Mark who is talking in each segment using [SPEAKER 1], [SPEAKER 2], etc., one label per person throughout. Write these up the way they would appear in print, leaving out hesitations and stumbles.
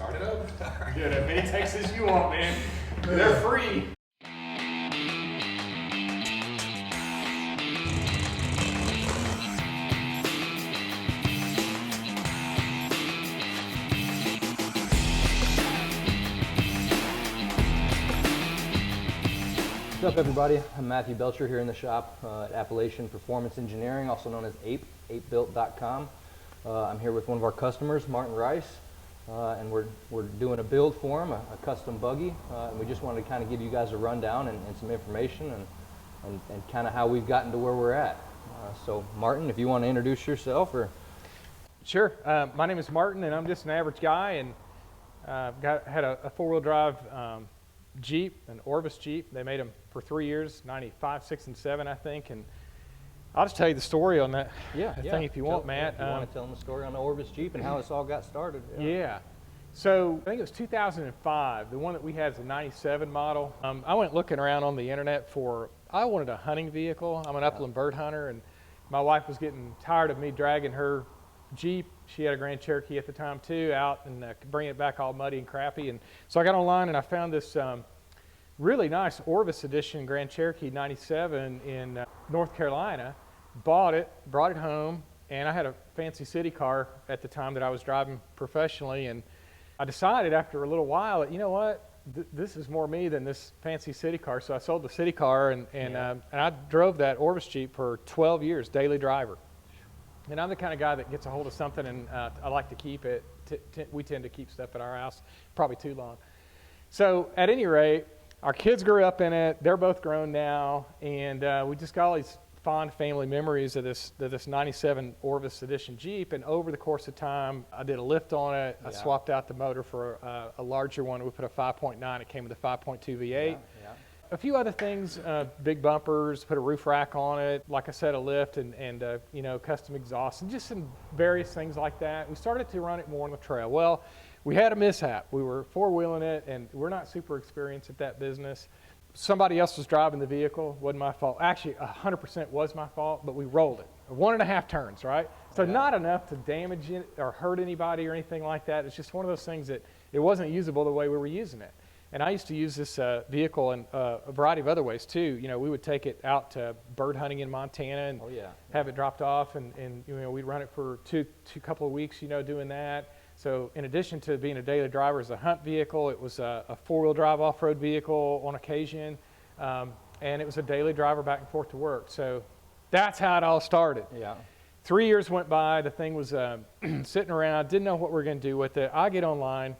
[SPEAKER 1] Start it up.
[SPEAKER 2] Get as many texts as you want, man. They're free.
[SPEAKER 3] What's up, everybody? I'm Matthew Belcher here in the shop at Appalachian Performance Engineering, also known as APE, apebuilt.com. I'm here with one of our customers, Martin Rice, and we're doing a build for him, a custom buggy, and we just wanted to kind of give you guys a rundown and some information and kind of how we've gotten to where we're at. So Martin, if you want to introduce yourself.
[SPEAKER 2] Sure. My name is Martin, and I'm just an average guy, and had a four-wheel drive Jeep, an Orvis Jeep. They made them for 3 years, 95, 6, and 7, I think. And I'll just tell you the story on that thing if you want, Matt.
[SPEAKER 3] If you want to tell them the story on the Orvis Jeep and how this all got started.
[SPEAKER 2] Yeah. So I think it was 2005. The one that we had is a 97 model. I went looking around on the internet I wanted a hunting vehicle. I'm an upland bird hunter, and my wife was getting tired of me dragging her Jeep. She had a Grand Cherokee at the time too, out and bringing it back all muddy and crappy. And so I got online and I found this really nice Orvis edition Grand Cherokee 97 in North Carolina. Bought it, brought it home, and I had a fancy city car at the time that I was driving professionally. And I decided after a little while that, you know what, this is more me than this fancy city car. So I sold the city car and I drove that Orvis Jeep for 12 years, daily driver. And I'm the kind of guy that gets a hold of something and I like to keep it. We tend to keep stuff at our house probably too long. So at any rate, our kids grew up in it. They're both grown now. And we just got all these fond family memories of this 97 Orvis Edition Jeep. And over the course of time, I did a lift on it. I swapped out the motor for a larger one. We put a 5.9. It came with a 5.2 V8. A few other things, big bumpers, put a roof rack on it, like I said, a lift and you know, custom exhaust, and just some various things like that. We started to run it more on the trail. Well, we had a mishap. We were four-wheeling it, and we're not super experienced at that business. Somebody else was driving the vehicle. Wasn't my fault. Actually, 100% was my fault, but we rolled it. 1.5 turns, right? So not enough to damage it or hurt anybody or anything like that. It's just one of those things that it wasn't usable the way we were using it. And I used to use this vehicle in a variety of other ways too. You know, we would take it out to bird hunting in Montana and have it dropped off, and you know, we'd run it for two couple of weeks, you know, doing that. So in addition to being a daily driver as a hunt vehicle, it was a four-wheel drive off-road vehicle on occasion, and it was a daily driver back and forth to work. So that's how it all started. 3 years went by. The thing was sitting around, didn't know what we were going to do with it. I get online,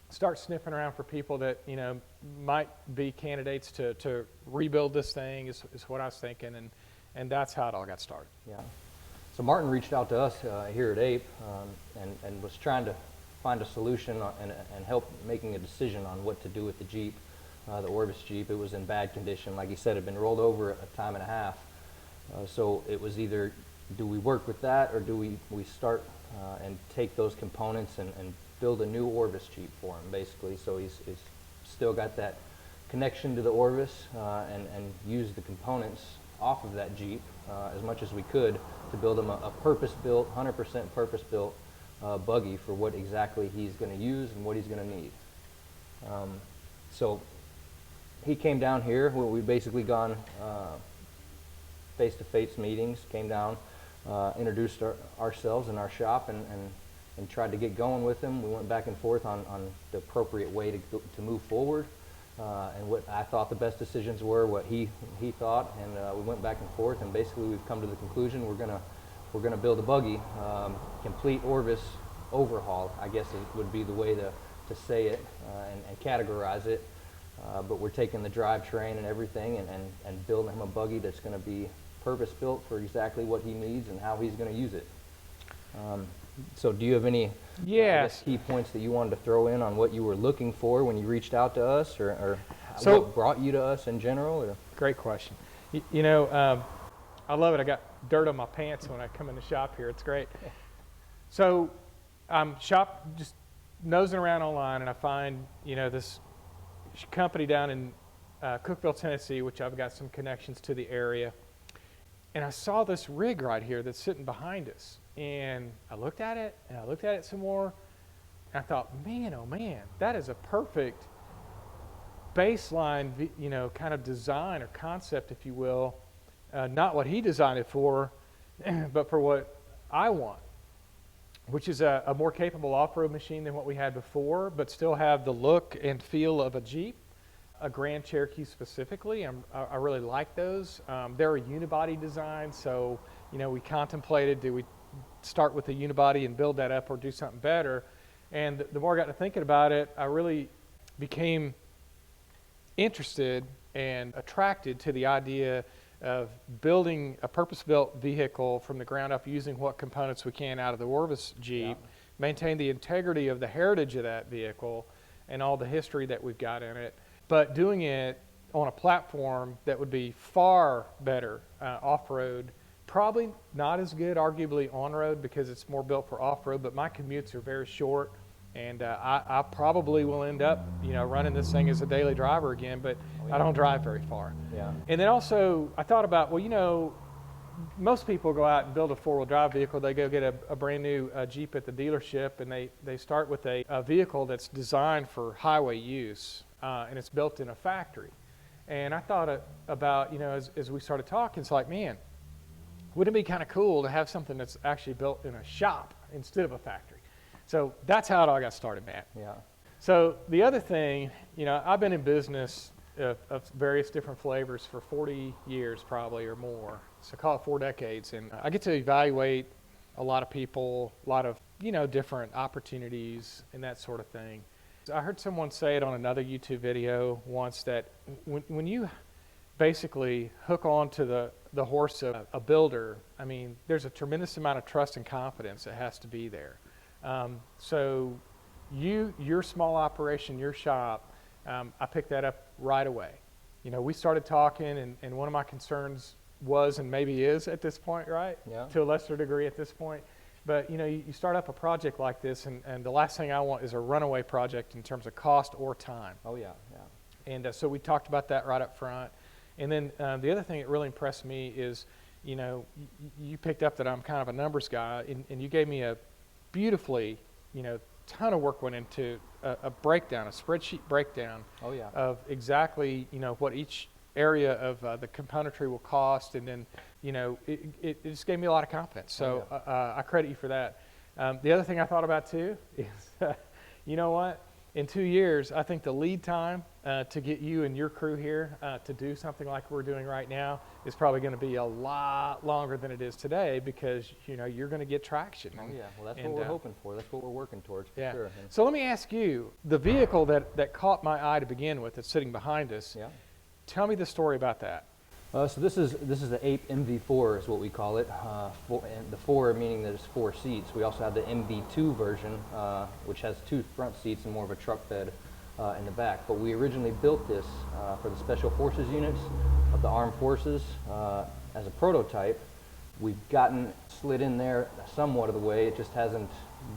[SPEAKER 2] start sniffing around for people that, you know, might be candidates to rebuild this thing is what I was thinking, and that's how it all got started.
[SPEAKER 3] So Martin reached out to us here at APE and was trying to find a solution and help making a decision on what to do with the Jeep, the Orvis Jeep. It was in bad condition. Like he said, it had been rolled over a time and a half. So it was either, do we work with that, or do we start and take those components and build a new Orvis Jeep for him, basically. So he's still got that connection to the Orvis and use the components off of that Jeep as much as we could to build him a purpose-built, 100% purpose-built buggy for what exactly he's going to use and what he's going to need. So he came down here. We've basically gone face-to-face meetings, came down, introduced ourselves in our shop and tried to get going with him. We went back and forth on the appropriate way to move forward, and what I thought the best decisions were, what he thought, and we went back and forth, and basically we've come to the conclusion we're gonna build a buggy, complete Orvis overhaul, I guess it would be the way to say it and categorize it. But we're taking the drivetrain and everything and building him a buggy that's going to be purpose built for exactly what he needs and how he's going to use it. So do you have any key points that you wanted to throw in on what you were looking for when you reached out to us, or what brought you to us in general? Or?
[SPEAKER 2] Great question. You know, I love it. I got dirt on my pants when I come in the shop here. It's great. So I'm just nosing around online, and I find, you know, this company down in Cookeville, Tennessee, which I've got some connections to the area. And I saw this rig right here that's sitting behind us. And I looked at it, and I looked at it some more. I thought, man, oh man, that is a perfect baseline, kind of design or concept, if you will. Not what he designed it for, but for what I want, which is a more capable off-road machine than what we had before, but still have the look and feel of a Jeep, a Grand Cherokee specifically. I really like those. They're a unibody design, so we contemplated, do we start with a unibody and build that up or do something better? And the more I got to thinking about it, I really became interested and attracted to the idea of building a purpose-built vehicle from the ground up using what components we can out of the Orvis Jeep, maintain the integrity of the heritage of that vehicle and all the history that we've got in it, but doing it on a platform that would be far better off-road, probably not as good arguably on-road because it's more built for off-road, but my commutes are very short. And I probably will end up, running this thing as a daily driver again, but I don't drive very far.
[SPEAKER 3] Yeah.
[SPEAKER 2] And then also, I thought about, most people go out and build a four-wheel drive vehicle. They go get a brand new Jeep at the dealership, and they start with a vehicle that's designed for highway use, and it's built in a factory. And I thought about, as we started talking, it's like, man, wouldn't it be kind of cool to have something that's actually built in a shop instead of a factory? So that's how it all got started, Matt.
[SPEAKER 3] Yeah.
[SPEAKER 2] So the other thing, I've been in business of various different flavors for 40 years probably or more. So call it 4 decades. And I get to evaluate a lot of people, a lot of, different opportunities and that sort of thing. I heard someone say it on another YouTube video once that when you basically hook on to the horse of a builder, I mean, there's a tremendous amount of trust and confidence that has to be there. So your small operation, your shop, I picked that up right away. We started talking, and one of my concerns was, and maybe is at this point, right?
[SPEAKER 3] Yeah.
[SPEAKER 2] To a lesser degree at this point. But, you start up a project like this, and the last thing I want is a runaway project in terms of cost or time.
[SPEAKER 3] Oh, yeah, yeah.
[SPEAKER 2] And so we talked about that right up front. And then the other thing that really impressed me is, you picked up that I'm kind of a numbers guy, and you gave me a beautifully, ton of work went into a breakdown, a spreadsheet breakdown of exactly, what each area of the componentry will cost. And then, it just gave me a lot of confidence. So I credit you for that. The other thing I thought about too is, you know what? In 2 years, I think the lead time to get you and your crew here to do something like we're doing right now is probably going to be a lot longer than it is today because, you're going to get traction.
[SPEAKER 3] Oh, yeah. Well, that's what we're hoping for. That's what we're working towards, for sure.
[SPEAKER 2] So let me ask you, the vehicle that caught my eye to begin with that's sitting behind us, tell me the story about that.
[SPEAKER 3] So this is the APE MV4 is what we call it. And the 4 meaning there's 4 seats. We also have the MV2 version, which has 2 front seats and more of a truck bed in the back. But we originally built this for the Special Forces units of the Armed Forces as a prototype. We've gotten slid in there somewhat of the way. It just hasn't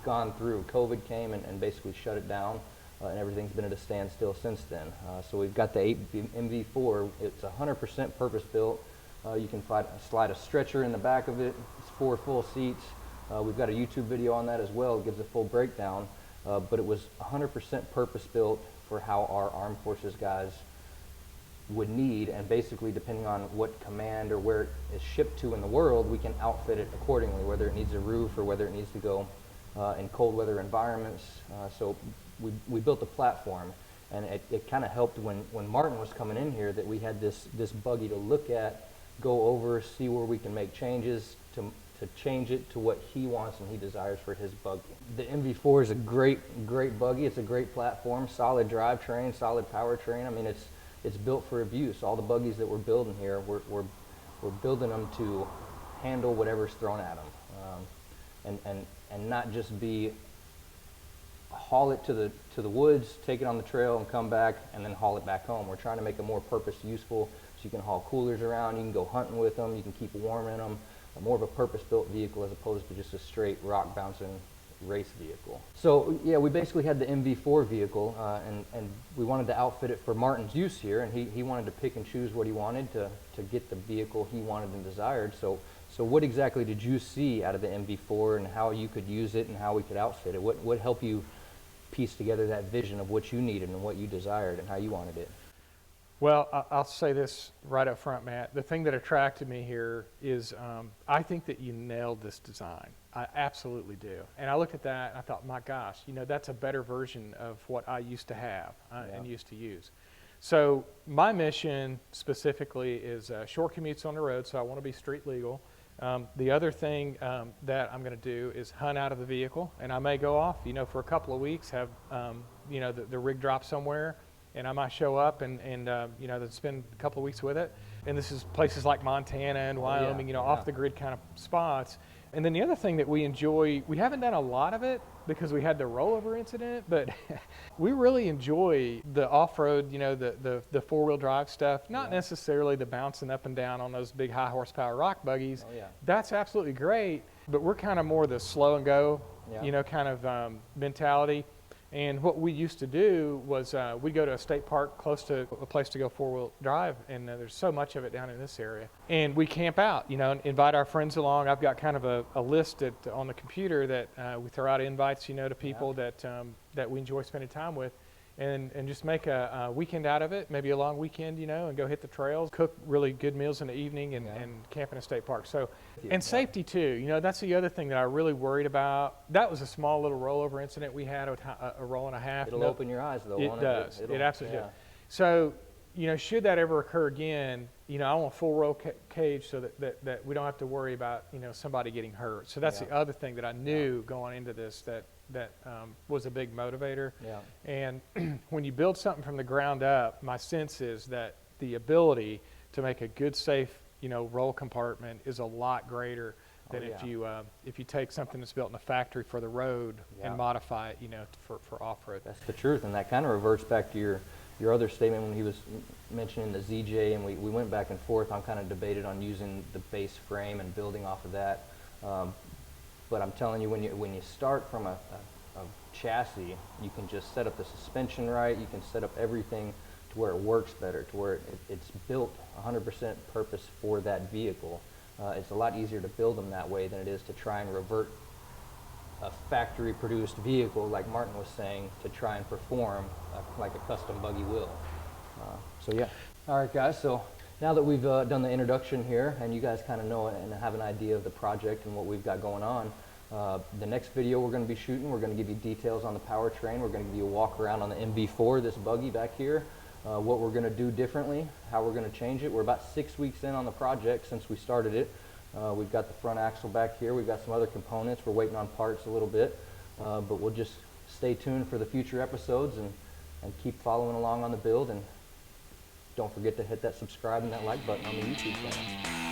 [SPEAKER 3] gone through. COVID came and basically shut it down. And everything's been at a standstill since then. So we've got the APE MV4. It's 100% purpose-built. You can slide a stretcher in the back of it. It's 4 full seats. We've got a YouTube video on that as well. It gives a full breakdown. But it was 100% purpose-built for how our Armed Forces guys would need, and basically depending on what command or where it is shipped to in the world, we can outfit it accordingly, whether it needs a roof or whether it needs to go in cold weather environments. So we built a platform, and it kind of helped when Martin was coming in here that we had this buggy to look at, go over, see where we can make changes to change it to what he wants and he desires for his buggy. The MV4 is a great buggy. It's a great platform, solid drivetrain, solid powertrain. I mean, it's built for abuse. All the buggies that we're building here, we're building them to handle whatever's thrown at them, and not just be haul it to the woods, take it on the trail and come back and then haul it back home. We're trying to make it more purpose useful, so you can haul coolers around, you can go hunting with them, you can keep warm in them. More of a purpose-built vehicle as opposed to just a straight rock-bouncing race vehicle. So yeah, we basically had the MV4 vehicle, and we wanted to outfit it for Martin's use here, and he wanted to pick and choose what he wanted to get the vehicle he wanted and desired. So what exactly did you see out of the MV4 and how you could use it and how we could outfit it? What helped you piece together that vision of what you needed and what you desired and how you wanted it?
[SPEAKER 2] Well, I'll say this right up front, Matt. The thing that attracted me here is I think that you nailed this design. I absolutely do. And I looked at that and I thought, my gosh, you know, that's a better version of what I used to have and used to use. So my mission specifically is short commutes on the road, so I want to be street legal. The other thing that I'm going to do is hunt out of the vehicle, and I may go off, you know, for a couple of weeks, have, you know, the rig drop somewhere, and I might show up and you know, spend a couple of weeks with it. And this is places like Montana and Wyoming, you know, off the grid kind of spots. And then the other thing that we enjoy, we haven't done a lot of it because we had the rollover incident, but we really enjoy the off-road, you know, the four-wheel drive stuff, not necessarily the bouncing up and down on those big high horsepower rock buggies. That's absolutely great, but we're kind of more the slow and go, you know, kind of mentality. And what we used to do was we'd go to a state park close to a place to go four-wheel drive, and there's so much of it down in this area. And we camp out, you know, and invite our friends along. I've got kind of a list on the computer that we throw out invites, you know, to people that we enjoy spending time with, and just make a weekend out of it, maybe a long weekend, you know, and go hit the trails, cook really good meals in the evening, and camp in a state park. So, and safety too, you know, that's the other thing that I really worried about. That was a small little rollover incident we had, a roll and a half.
[SPEAKER 3] It'll open your eyes though, won't it?
[SPEAKER 2] It does, it absolutely does. So, you know, should that ever occur again, you know, I want a full roll cage so that we don't have to worry about, you know, somebody getting hurt. So that's the other thing that I knew going into this that was a big motivator. And when you build something from the ground up, my sense is that the ability to make a good, safe, you know, roll compartment is a lot greater than if you take something that's built in a factory for the road and modify it, you know, for off-road.
[SPEAKER 3] That's the truth, and that kind of reverts back to your other statement when he was mentioning the ZJ, and we went back and forth on kind of debated on using the base frame and building off of that. But I'm telling you, when you start from a chassis, you can just set up the suspension right, you can set up everything to where it works better, to where it's built 100% purpose for that vehicle. It's a lot easier to build them that way than it is to try and revert a factory-produced vehicle, like Martin was saying, to try and perform like a custom buggy will. So yeah. All right, guys, so now that we've done the introduction here, and you guys kind of know and have an idea of the project and what we've got going on, the next video we're going to be shooting, we're going to give you details on the powertrain. We're going to give you a walk around on the MV4, this buggy back here, what we're going to do differently, how we're going to change it. We're about 6 weeks in on the project since we started it. We've got the front axle back here. We've got some other components. We're waiting on parts a little bit, but we'll just stay tuned for the future episodes and keep following along on the build. And don't forget to hit that subscribe and that like button on the YouTube channel.